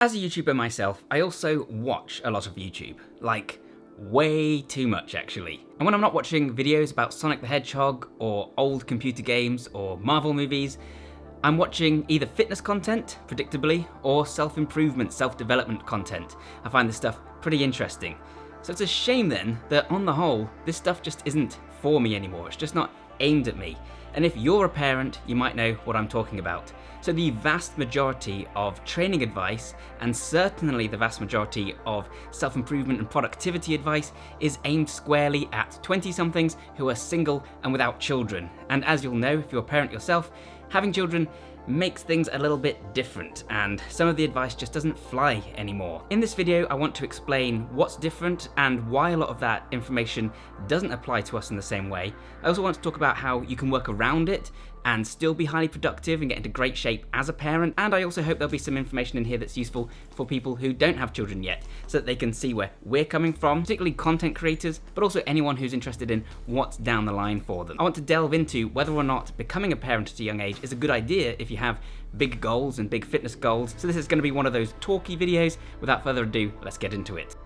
As a YouTuber myself, I also watch a lot of YouTube, like way too much actually. And when I'm not watching videos about Sonic the Hedgehog or old computer games or Marvel movies, I'm watching either fitness content, predictably, or self-improvement, self-development content. I find this stuff pretty interesting. So it's a shame then that on the whole, this stuff just isn't for me anymore. It's just not aimed at me. And if you're a parent, you might know what I'm talking about. So the vast majority of training advice, and certainly the vast majority of self-improvement and productivity advice, is aimed squarely at 20-somethings who are single and without children. And as you'll know, if you're a parent yourself, having children makes things a little bit different, and some of the advice just doesn't fly anymore. In this video, I want to explain what's different and why a lot of that information doesn't apply to us in the same way. I also want to talk about how you can work around it and still be highly productive and get into great shape as a parent. And I also hope there'll be some information in here that's useful for people who don't have children yet, so that they can see where we're coming from, particularly content creators, but also anyone who's interested in what's down the line for them. I want to delve into whether or not becoming a parent at a young age is a good idea if you have big goals and big fitness goals. So this is going to be one of those talky videos. Without further ado, let's get into it.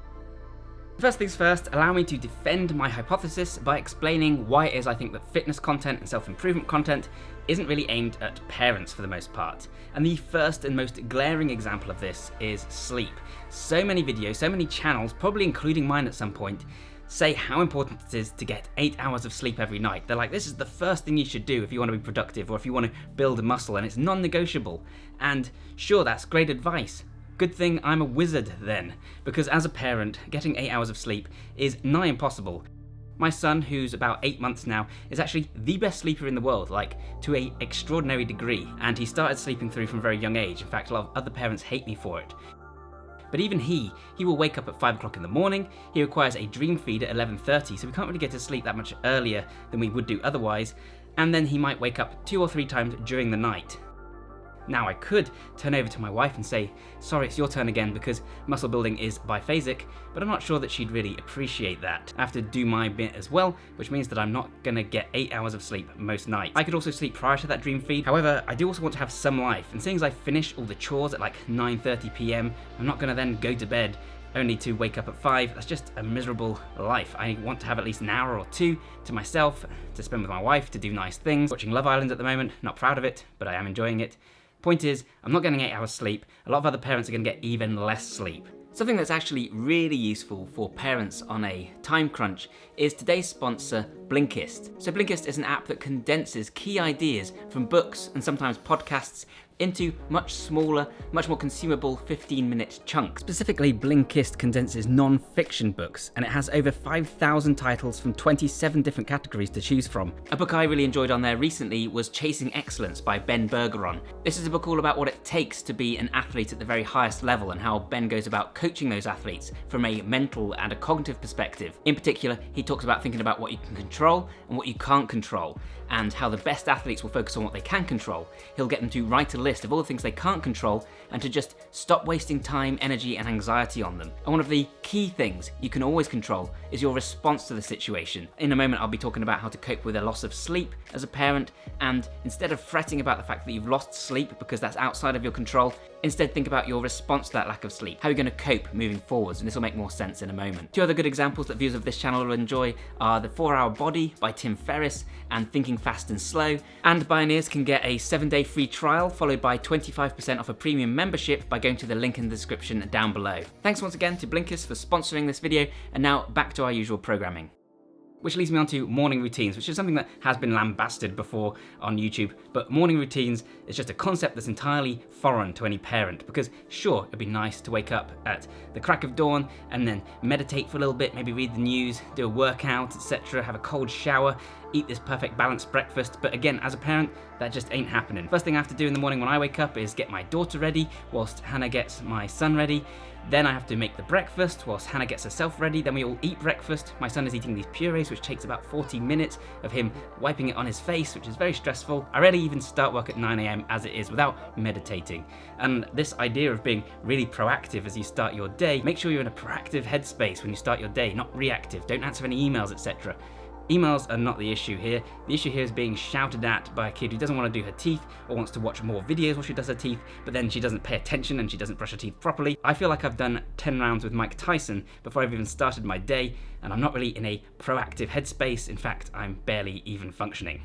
First things first, allow me to defend my hypothesis by explaining why it is I think that fitness content and self-improvement content isn't really aimed at parents for the most part. And the first and most glaring example of this is sleep. So many videos, so many channels, probably including mine at some point, say how important it is to get 8 hours of sleep every night. They're like, this is the first thing you should do if you want to be productive or if you want to build a muscle, and it's non-negotiable. And sure, that's great advice. Good thing I'm a wizard then, because as a parent, getting 8 hours of sleep is nigh impossible. My son, who's about 8 months now, is actually the best sleeper in the world, like to an extraordinary degree, and he started sleeping through from a very young age. In fact, a lot of other parents hate me for it. But even he will wake up at 5 o'clock in the morning. He requires a dream feed at 11:30, so we can't really get to sleep that much earlier than we would do otherwise, and then he might wake up 2 or 3 times during the night. Now I could turn over to my wife and say, sorry, it's your turn again because muscle building is biphasic, but I'm not sure that she'd really appreciate that. I have to do my bit as well, which means that I'm not gonna get 8 hours of sleep most nights. I could also sleep prior to that dream feed. However, I do also want to have some life, and seeing as I finish all the chores at like 9:30 p.m, I'm not gonna then go to bed only to wake up at 5. That's just a miserable life. I want to have at least an hour or 2 to myself, to spend with my wife, to do nice things. Watching Love Island at the moment, not proud of it, but I am enjoying it. Point is, I'm not getting 8 hours sleep. A lot of other parents are going to get even less sleep. Something that's actually really useful for parents on a time crunch is today's sponsor, Blinkist. So Blinkist is an app that condenses key ideas from books and sometimes podcasts into much smaller, much more consumable 15-minute chunks. Specifically, Blinkist condenses non-fiction books, and it has over 5,000 titles from 27 different categories to choose from. A book I really enjoyed on there recently was Chasing Excellence by Ben Bergeron. This is a book all about what it takes to be an athlete at the very highest level and how Ben goes about coaching those athletes from a mental and a cognitive perspective. In particular, he talks about thinking about what you can control and what you can't control, and how the best athletes will focus on what they can control. He'll get them to write a list of all the things they can't control and to just stop wasting time, energy and anxiety on them. And one of the key things you can always control is your response to the situation. In a moment I'll be talking about how to cope with a loss of sleep as a parent, and instead of fretting about the fact that you've lost sleep because that's outside of your control, instead think about your response to that lack of sleep. How are you going to cope moving forwards? And this will make more sense in a moment. 2 other good examples that viewers of this channel will enjoy are The 4-Hour Body by Tim Ferriss and Thinking Fast and Slow. And Bioneers can get a 7-day free trial followed by 25% off a premium membership by going to the link in the description down below. Thanks once again to Blinkist for sponsoring this video, and now back to our usual programming. Which leads me on to morning routines, which is something that has been lambasted before on YouTube, but morning routines is just a concept that's entirely foreign to any parent, because sure, it'd be nice to wake up at the crack of dawn and then meditate for a little bit, maybe read the news, do a workout, etc., have a cold shower, eat this perfect balanced breakfast, but again, as a parent, that just ain't happening. First thing I have to do in the morning when I wake up is get my daughter ready, whilst Hannah gets my son ready. Then I have to make the breakfast whilst Hannah gets herself ready. Then we all eat breakfast. My son is eating these purees, which takes about 40 minutes of him wiping it on his face, which is very stressful. I rarely even start work at 9 AM as it is without meditating. And this idea of being really proactive as you start your day, make sure you're in a proactive headspace when you start your day, not reactive. Don't answer any emails, etc. Emails are not the issue here. The issue here is being shouted at by a kid who doesn't want to do her teeth or wants to watch more videos while she does her teeth, but then she doesn't pay attention and she doesn't brush her teeth properly. I feel like I've done 10 rounds with Mike Tyson before I've even started my day, and I'm not really in a proactive headspace. In fact, I'm barely even functioning.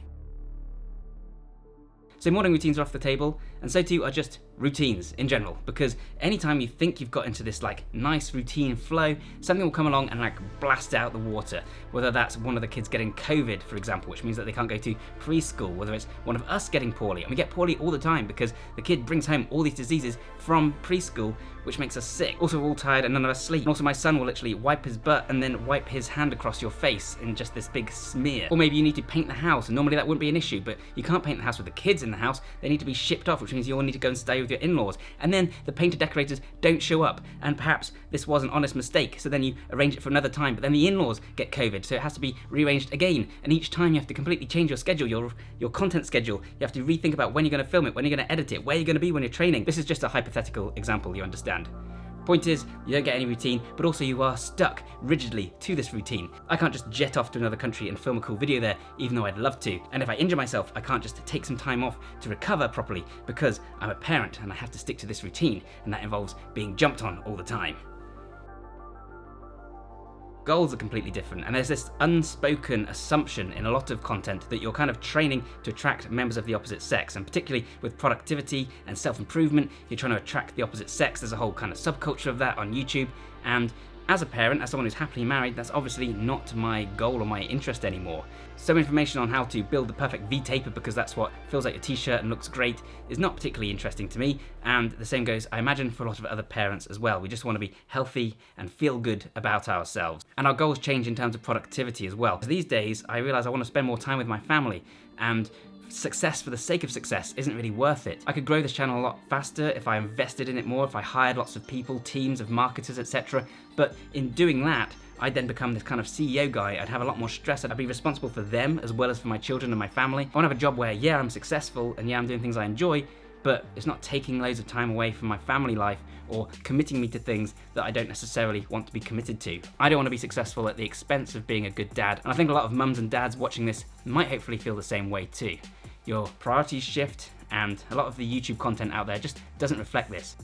So morning routines are off the table, and so too are just routines in general, because anytime you think you've got into this like nice routine flow, something will come along and like blast out the water. Whether that's one of the kids getting COVID, for example, which means that they can't go to preschool, whether it's one of us getting poorly, and we get poorly all the time because the kid brings home all these diseases from preschool, which makes us sick. Also, we're all tired and none of us sleep. And also, my son will literally wipe his butt and then wipe his hand across your face in just this big smear. Or maybe you need to paint the house, and normally that wouldn't be an issue, but you can't paint the house with the kids in the house. They need to be shipped off, which means you all need to go and stay with your in-laws. And then the painter decorators don't show up, and perhaps this was an honest mistake, so then you arrange it for another time, but then the in-laws get COVID, so it has to be rearranged again. And each time you have to completely change your schedule, your content schedule. You have to rethink about when you're going to film it, when you're going to edit it, where you're going to be when you're training. This is just a hypothetical example, you understand. Point is, you don't get any routine, but also you are stuck rigidly to this routine. I can't just jet off to another country and film a cool video there, even though I'd love to. And if I injure myself, I can't just take some time off to recover properly because I'm a parent and I have to stick to this routine, and that involves being jumped on all the time. Goals are completely different, and there's this unspoken assumption in a lot of content that you're kind of training to attract members of the opposite sex, and particularly with productivity and self-improvement, you're trying to attract the opposite sex. There's a whole kind of subculture of that on YouTube, and as a parent, as someone who's happily married, that's obviously not my goal or my interest anymore. So information on how to build the perfect V-taper because that's what feels like a t-shirt and looks great is not particularly interesting to me, and the same goes, I imagine, for a lot of other parents as well. We just want to be healthy and feel good about ourselves. And our goals change in terms of productivity as well. These days, I realise I want to spend more time with my family, and success for the sake of success isn't really worth it. I could grow this channel a lot faster if I invested in it more, if I hired lots of people, teams of marketers, etc. But in doing that, I'd then become this kind of CEO guy. I'd have a lot more stress. I'd be responsible for them as well as for my children and my family. I want to have a job where, yeah, I'm successful and yeah, I'm doing things I enjoy, but it's not taking loads of time away from my family life or committing me to things that I don't necessarily want to be committed to. I don't want to be successful at the expense of being a good dad, and I think a lot of mums and dads watching this might hopefully feel the same way too. Your priorities shift, and a lot of the YouTube content out there just doesn't reflect this.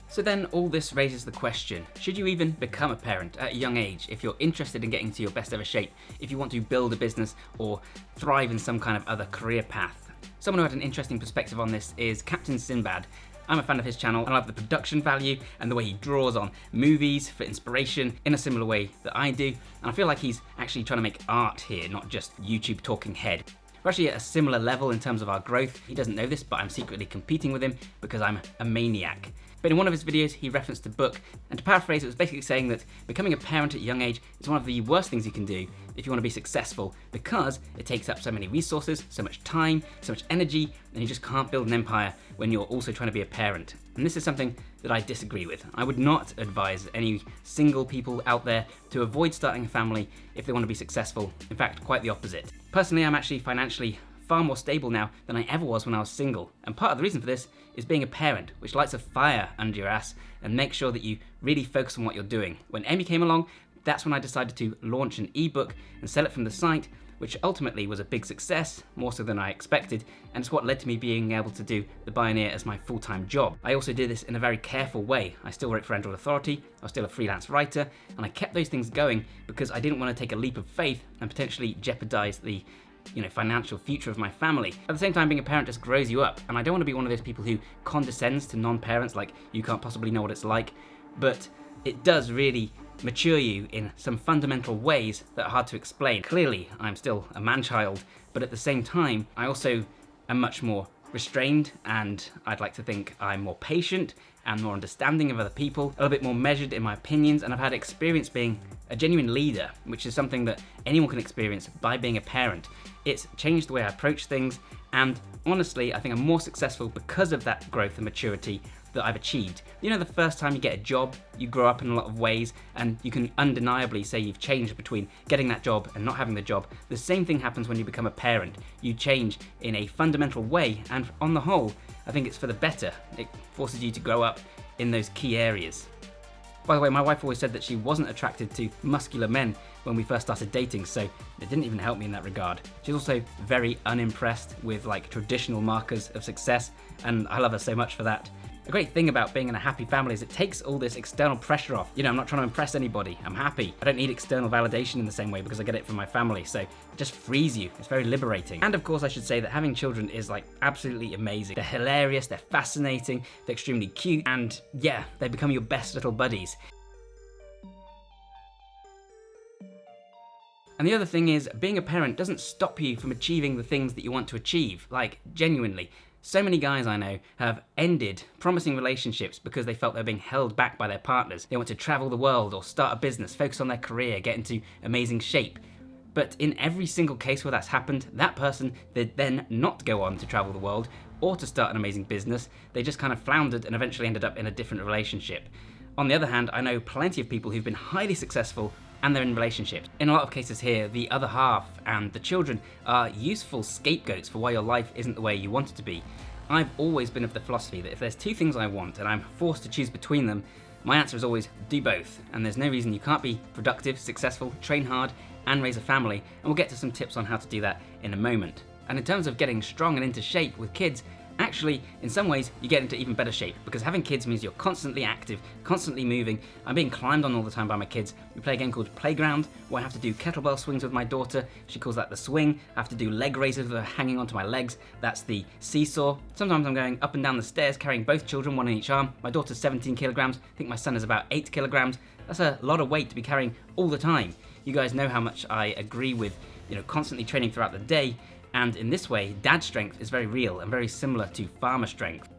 So then all this raises the question, should you even become a parent at a young age if you're interested in getting to your best ever shape, if you want to build a business or thrive in some kind of other career path? Someone who had an interesting perspective on this is Captain Sinbad. I'm a fan of his channel and I love the production value and the way he draws on movies for inspiration in a similar way that I do, and I feel like he's actually trying to make art here, not just YouTube talking head. We're actually at a similar level in terms of our growth. He doesn't know this, but I'm secretly competing with him because I'm a maniac. But in one of his videos, he referenced a book, and to paraphrase, it was basically saying that becoming a parent at a young age is one of the worst things you can do if you want to be successful, because it takes up so many resources, so much time, so much energy, and you just can't build an empire when you're also trying to be a parent. And this is something that I disagree with. I would not advise any single people out there to avoid starting a family if they want to be successful. In fact, quite the opposite. Personally, I'm actually financially far more stable now than I ever was when I was single. And part of the reason for this is being a parent, which lights a fire under your ass and makes sure that you really focus on what you're doing. When Amy came along, that's when I decided to launch an ebook and sell it from the site, which ultimately was a big success, more so than I expected, and it's what led to me being able to do The Pioneer as my full-time job. I also did this in a very careful way. I still wrote for Android Authority, I was still a freelance writer, and I kept those things going because I didn't want to take a leap of faith and potentially jeopardize the financial future of my family. At the same time, being a parent just grows you up, and I don't want to be one of those people who condescends to non-parents, like you can't possibly know what it's like, but it does really mature you in some fundamental ways that are hard to explain. Clearly, I'm still a man-child, but at the same time, I also am much more restrained, and I'd like to think I'm more patient and more understanding of other people, a little bit more measured in my opinions, and I've had experience being a genuine leader, which is something that anyone can experience by being a parent. It's changed the way I approach things, and honestly, I think I'm more successful because of that growth and maturity that I've achieved. You know, the first time you get a job, you grow up in a lot of ways, and you can undeniably say you've changed between getting that job and not having the job. The same thing happens when you become a parent. You change in a fundamental way, and on the whole, I think it's for the better. It forces you to grow up in those key areas. By the way, my wife always said that she wasn't attracted to muscular men when we first started dating, so it didn't even help me in that regard. She's also very unimpressed with like traditional markers of success, and I love her so much for that. The great thing about being in a happy family is it takes all this external pressure off. You know, I'm not trying to impress anybody. I'm happy. I don't need external validation in the same way because I get it from my family. So it just frees you. It's very liberating. And of course, I should say that having children is like absolutely amazing. They're hilarious, they're fascinating, they're extremely cute, and yeah, they become your best little buddies. And the other thing is, being a parent doesn't stop you from achieving the things that you want to achieve, like genuinely. So many guys I know have ended promising relationships because they felt they were being held back by their partners. They want to travel the world or start a business, focus on their career, get into amazing shape. But in every single case where that's happened, that person did then not go on to travel the world or to start an amazing business. They just kind of floundered and eventually ended up in a different relationship. On the other hand, I know plenty of people who've been highly successful and they're in relationships. In a lot of cases here, the other half and the children are useful scapegoats for why your life isn't the way you want it to be. I've always been of the philosophy that if there's two things I want and I'm forced to choose between them, my answer is always do both. And there's no reason you can't be productive, successful, train hard, and raise a family. And we'll get to some tips on how to do that in a moment. And in terms of getting strong and into shape with kids, actually, in some ways, you get into even better shape because having kids means you're constantly active, constantly moving. I'm being climbed on all the time by my kids. We play a game called Playground where I have to do kettlebell swings with my daughter. She calls that the swing. I have to do leg raises with her hanging onto my legs. That's the seesaw. Sometimes I'm going up and down the stairs carrying both children, one on each arm. My daughter's 17 kilograms. I think my son is about 8 kilograms. That's a lot of weight to be carrying all the time. You guys know how much I agree with, constantly training throughout the day. And in this way, dad strength is very real and very similar to farmer strength.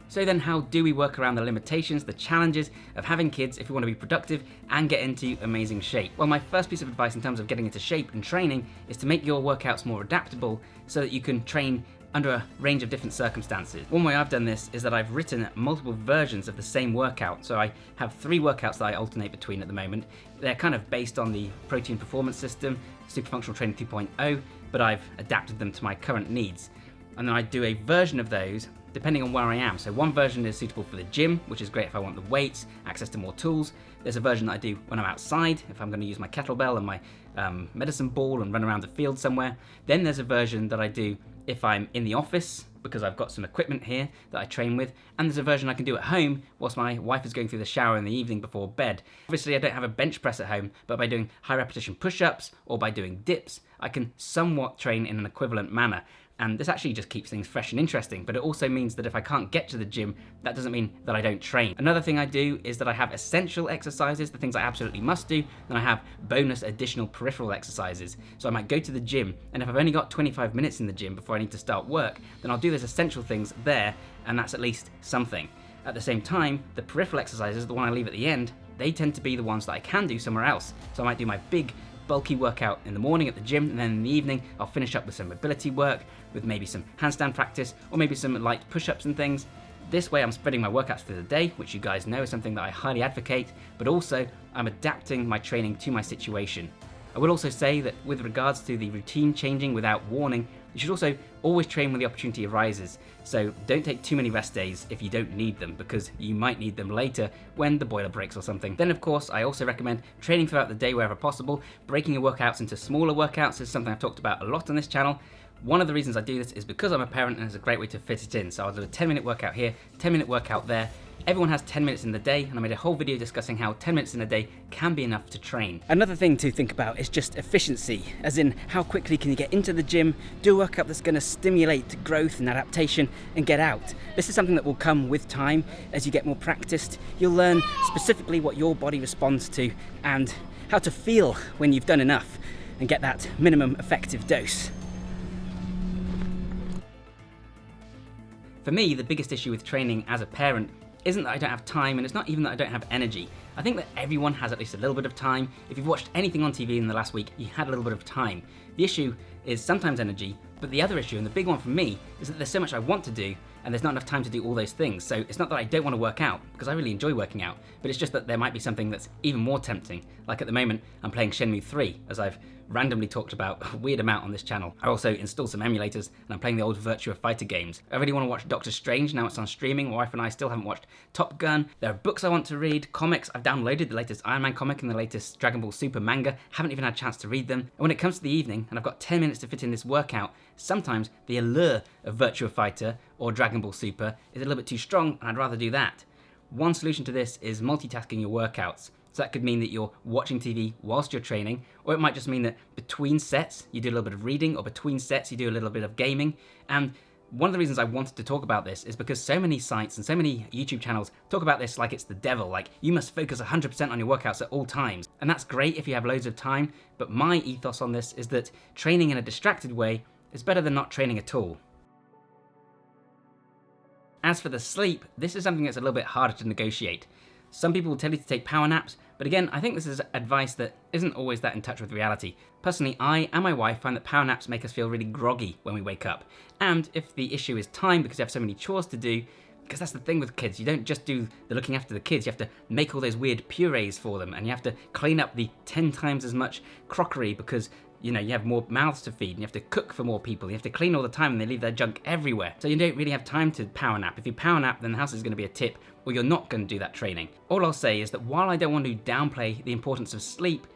So then how do we work around the limitations, the challenges of having kids if we want to be productive and get into amazing shape? Well, my first piece of advice in terms of getting into shape and training is to make your workouts more adaptable so that you can train under a range of different circumstances. One way I've done this is that I've written multiple versions of the same workout. So I have 3 workouts that I alternate between at the moment. They're kind of based on the Protein Performance System, Super Functional Training 2.0, but I've adapted them to my current needs. And then I do a version of those depending on where I am. So one version is suitable for the gym, which is great if I want the weights, access to more tools. There's a version that I do when I'm outside, if I'm going to use my kettlebell and my medicine ball and run around the field somewhere. Then there's a version that I do if I'm in the office, because I've got some equipment here that I train with, and there's a version I can do at home whilst my wife is going through the shower in the evening before bed. Obviously I don't have a bench press at home, but by doing high repetition push-ups or by doing dips, I can somewhat train in an equivalent manner. And this actually just keeps things fresh and interesting, but it also means that if I can't get to the gym, that doesn't mean that I don't train. Another thing I do is that I have essential exercises, the things I absolutely must do, then I have bonus additional peripheral exercises. So I might go to the gym, and if I've only got 25 minutes in the gym before I need to start work, then I'll do those essential things there, and that's at least something. At the same time, the peripheral exercises, the one I leave at the end, they tend to be the ones that I can do somewhere else. So I might do my big bulky workout in the morning at the gym, and then in the evening I'll finish up with some mobility work, with maybe some handstand practice or maybe some light push-ups and things. This way I'm spreading my workouts through the day, which you guys know is something that I highly advocate, but also I'm adapting my training to my situation. I will also say that with regards to the routine changing without warning, you should also always train when the opportunity arises. So don't take too many rest days if you don't need them, because you might need them later when the boiler breaks or something. Then of course, I also recommend training throughout the day wherever possible. Breaking your workouts into smaller workouts is something I've talked about a lot on this channel. One of the reasons I do this is because I'm a parent and it's a great way to fit it in. So I'll do a 10-minute workout here, 10-minute workout there. Everyone has 10 minutes in the day, and I made a whole video discussing how 10 minutes in a day can be enough to train. Another thing to think about is just efficiency, as in how quickly can you get into the gym, do a workout that's going to stimulate growth and adaptation, and get out. This is something that will come with time. As you get more practiced, you'll learn specifically what your body responds to and how to feel when you've done enough and get that minimum effective dose. For me, the biggest issue with training as a parent isn't that I don't have time, and it's not even that I don't have energy. I think that everyone has at least a little bit of time. If you've watched anything on TV in the last week, you had a little bit of time. The issue is sometimes energy, but the other issue, and the big one for me, is that there's so much I want to do, and there's not enough time to do all those things. So it's not that I don't want to work out, because I really enjoy working out, but it's just that there might be something that's even more tempting. Like at the moment, I'm playing Shenmue 3, as I've randomly talked about a weird amount on this channel. I also installed some emulators and I'm playing the old Virtua Fighter games. I really want to watch Doctor Strange now it's on streaming. My wife and I still haven't watched Top Gun. There are books I want to read, comics. I've downloaded the latest Iron Man comic and the latest Dragon Ball Super manga. Haven't even had a chance to read them. And when it comes to the evening and I've got 10 minutes to fit in this workout, sometimes the allure of Virtua Fighter or Dragon Ball Super is a little bit too strong and I'd rather do that. One solution to this is multitasking your workouts. So that could mean that you're watching TV whilst you're training, or it might just mean that between sets you do a little bit of reading, or between sets you do a little bit of gaming. And one of the reasons I wanted to talk about this is because so many sites and so many YouTube channels talk about this like it's the devil, like you must focus 100% on your workouts at all times. And that's great if you have loads of time, but my ethos on this is that training in a distracted way is better than not training at all. As for the sleep, this is something that's a little bit harder to negotiate. Some people will tell you to take power naps, but again, I think this is advice that isn't always that in touch with reality. Personally, I and my wife find that power naps make us feel really groggy when we wake up. And if the issue is time because you have so many chores to do, because that's the thing with kids, you don't just do the looking after the kids, you have to make all those weird purees for them, and you have to clean up the 10 times as much crockery because you have more mouths to feed and you have to cook for more people. You have to clean all the time and they leave their junk everywhere. So you don't really have time to power nap. If you power nap, then the house is going to be a tip or you're not going to do that training. All I'll say is that while I don't want to downplay the importance of sleep,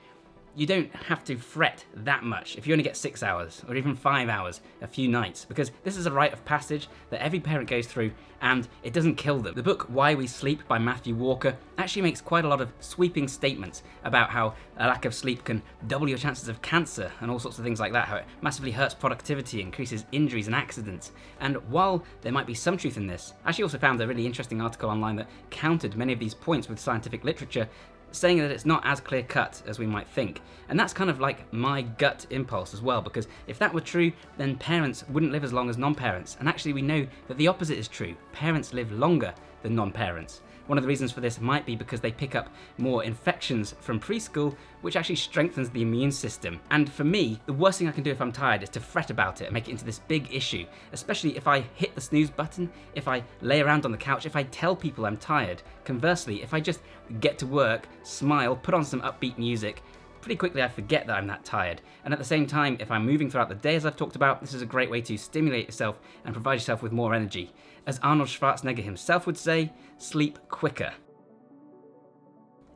you don't have to fret that much if you only get 6 hours or even 5 hours a few nights, because this is a rite of passage that every parent goes through and it doesn't kill them. The book Why We Sleep by Matthew Walker actually makes quite a lot of sweeping statements about how a lack of sleep can double your chances of cancer and all sorts of things like that, how it massively hurts productivity, increases injuries and accidents. And while there might be some truth in this, I actually also found a really interesting article online that countered many of these points with scientific literature, saying that it's not as clear-cut as we might think. And that's kind of like my gut impulse as well, because if that were true, then parents wouldn't live as long as non-parents. And actually we know that the opposite is true. Parents live longer than non-parents. One of the reasons for this might be because they pick up more infections from preschool, which actually strengthens the immune system. And for me, the worst thing I can do if I'm tired is to fret about it and make it into this big issue, especially if I hit the snooze button, if I lay around on the couch, if I tell people I'm tired. Conversely, if I just get to work, smile, put on some upbeat music, pretty quickly I forget that I'm that tired. And at the same time, if I'm moving throughout the day as I've talked about, this is a great way to stimulate yourself and provide yourself with more energy. As Arnold Schwarzenegger himself would say, sleep quicker.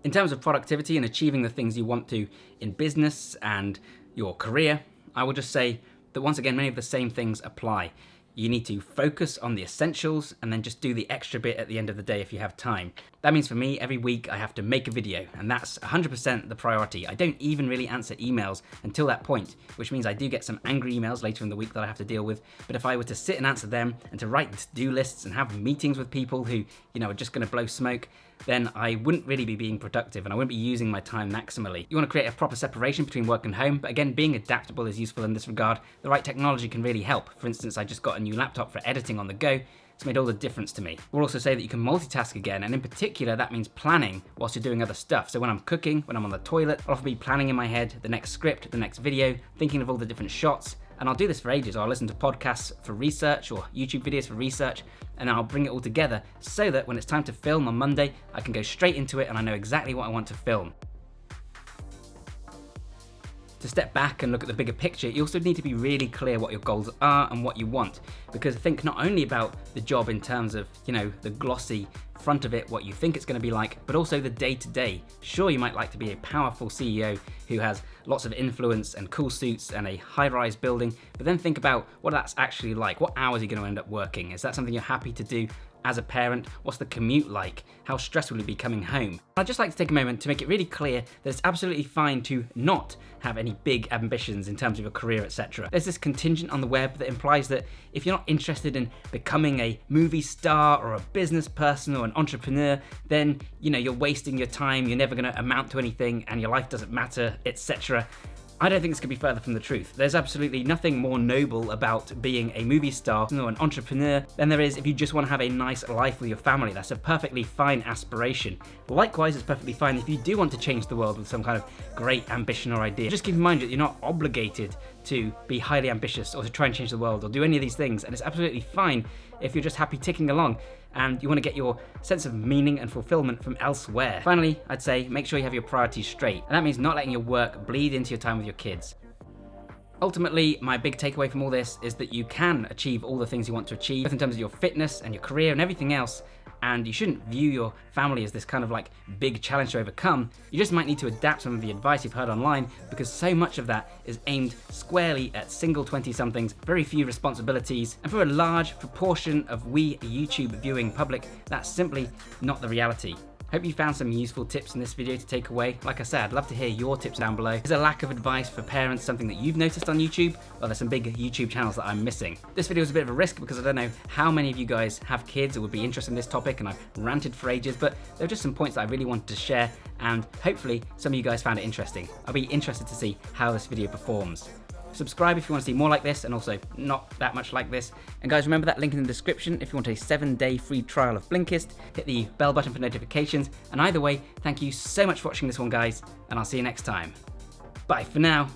In terms of productivity and achieving the things you want to in business and your career, I will just say that once again, many of the same things apply. You need to focus on the essentials and then just do the extra bit at the end of the day if you have time. That means for me, every week I have to make a video, and that's 100% the priority. I don't even really answer emails until that point, which means I do get some angry emails later in the week that I have to deal with. But if I were to sit and answer them and to write to-do lists and have meetings with people who, are just going to blow smoke, then I wouldn't really be being productive and I wouldn't be using my time maximally. You want to create a proper separation between work and home, but again, being adaptable is useful in this regard. The right technology can really help. For instance, I just got a new laptop for editing on the go. It's made all the difference to me. We'll also say that you can multitask again, and in particular, that means planning whilst you're doing other stuff. So when I'm cooking, when I'm on the toilet, I'll often be planning in my head the next script, the next video, thinking of all the different shots. And I'll do this for ages. I'll listen to podcasts for research or YouTube videos for research, and then I'll bring it all together so that when it's time to film on Monday, I can go straight into it and I know exactly what I want to film. To step back and look at the bigger picture, you also need to be really clear what your goals are and what you want. Because think not only about the job in terms of, the glossy front of it, what you think it's going to be like, but also the day-to-day. Sure, you might like to be a powerful CEO who has lots of influence and cool suits and a high-rise building, but then think about what that's actually like. What hours are you going to end up working? Is that something you're happy to do as a parent? What's the commute like? How stressed will you be coming home? I'd just like to take a moment to make it really clear that it's absolutely fine to not have any big ambitions in terms of your career, etc. There's this contingent on the web that implies that if you're not interested in becoming a movie star or a business person or an entrepreneur, then you're wasting your time, you're never going to amount to anything, and your life doesn't matter, etc. I don't think this could be further from the truth. There's absolutely nothing more noble about being a movie star or an entrepreneur than there is if you just want to have a nice life with your family. That's a perfectly fine aspiration. Likewise, it's perfectly fine if you do want to change the world with some kind of great ambition or idea. Just keep in mind that you're not obligated to be highly ambitious or to try and change the world or do any of these things, and it's absolutely fine if you're just happy ticking along and you want to get your sense of meaning and fulfillment from elsewhere. Finally, I'd say make sure you have your priorities straight, and that means not letting your work bleed into your time with your kids. Ultimately, my big takeaway from all this is that you can achieve all the things you want to achieve, both in terms of your fitness and your career and everything else, and you shouldn't view your family as this kind of like big challenge to overcome. You just might need to adapt some of the advice you've heard online, because so much of that is aimed squarely at single 20-somethings, very few responsibilities, and for a large proportion of we YouTube viewing public, that's simply not the reality. Hope you found some useful tips in this video to take away. Like I said, I'd love to hear your tips down below. Is a lack of advice for parents something that you've noticed on YouTube? Well, there's some big YouTube channels that I'm missing. This video is a bit of a risk because I don't know how many of you guys have kids or would be interested in this topic, and I've ranted for ages, but there are just some points that I really wanted to share, and hopefully some of you guys found it interesting. I'll be interested to see how this video performs. Subscribe if you want to see more like this, and also not that much like this. And guys, remember that link in the description if you want a 7-day free trial of Blinkist. Hit the bell button for notifications. And either way, thank you so much for watching this one, guys, and I'll see you next time. Bye for now.